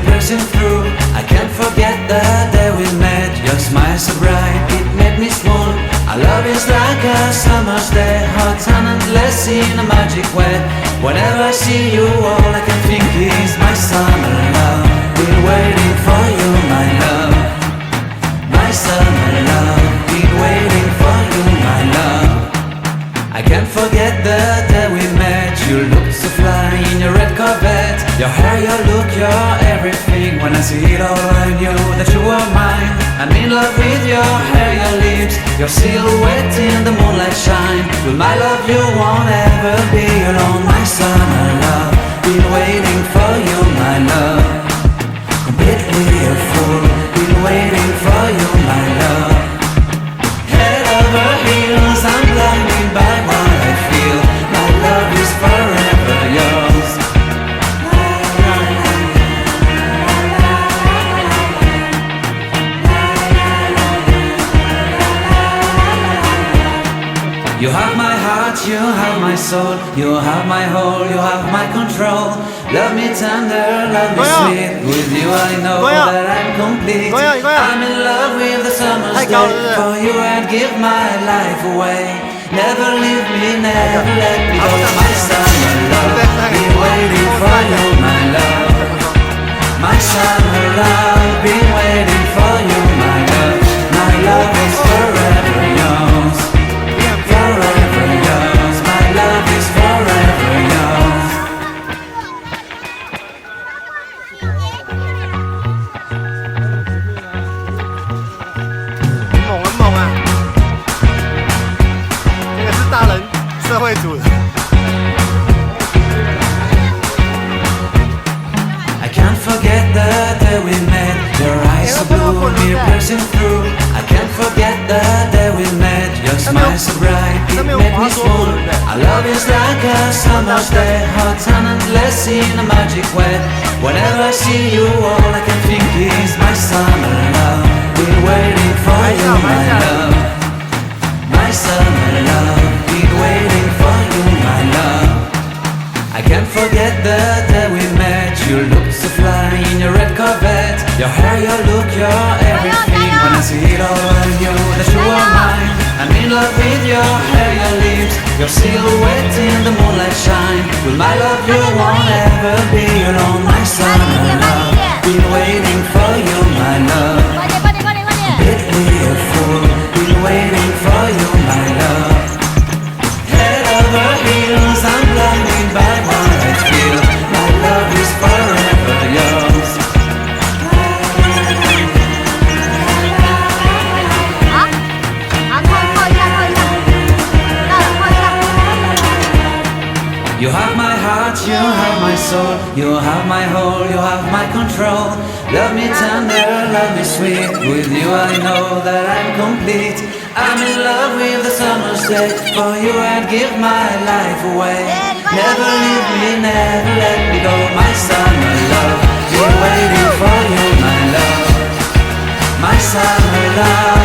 Piercing through, I can't forget the day we met. Your smile so bright, it made me swoon. Our love is like a summer's day, hot and endless in a magic way. Whenever I see you, all I can think is my summer love. Been waiting for you, my love. My summer love, been waiting for you, my love. I can't forget the day we met. You looked so fly in your red Corvette. Your hair, your look, your everything. When I see it all, I knew that you were mine. I'm in love with your hair, your lips, your silhouette in the moonlight shine. With my love, you won't ever be alone. My summer love, been waiting for you, my love. Completely a fool, been waiting for you, my love. Head over heels, I'm blinded by what I feel. My love is forever yours. You have my heart, you have my soul, you have my whole, you have my control. Love me tender, love me sweet. With you I know that I'm complete. I'm in love with the summer's day. For you I'd give my life away. Never leave me, never let me go. My summer love, been waiting for you, my love. My summer love, been waiting for you, my love. My love is forever yours. Forever yours, my love is forever yours. 很猛啊！这个是大人社会组的。I can't forget the day we met. Your eyes so blue, me piercing through. I can't forget the day we met. Your smile so bright, it made me swoon. Our love is like a summer's day, hot and endless in a magic way. Whenever I see you, all I can think is my summer love. Been waiting for you, my love. My summer love, been waiting for you, my love. I can't forget the day we met. You looked so fly in your red Corvette. Your hair, your look, your everything. When I see it all, I knew that you were mine. I'm in love with your hair, your lips, your silhouette in the moonlight shine. With my love, you won't ever be alone. My summer love, been waiting for you, my love. Completely a fool, been waiting for you, my love. Head over heels, I'm blinded by what I feel. My love is forever yours. You have my heart, you have my soul, you have my whole, you have my control. Love me tender, love me sweet. With you I know that I'm complete. I'm in love with the summer's day. For you I'd give my life away. Never leave me, never let me go. My summer love, been waiting for you, my love. My summer love.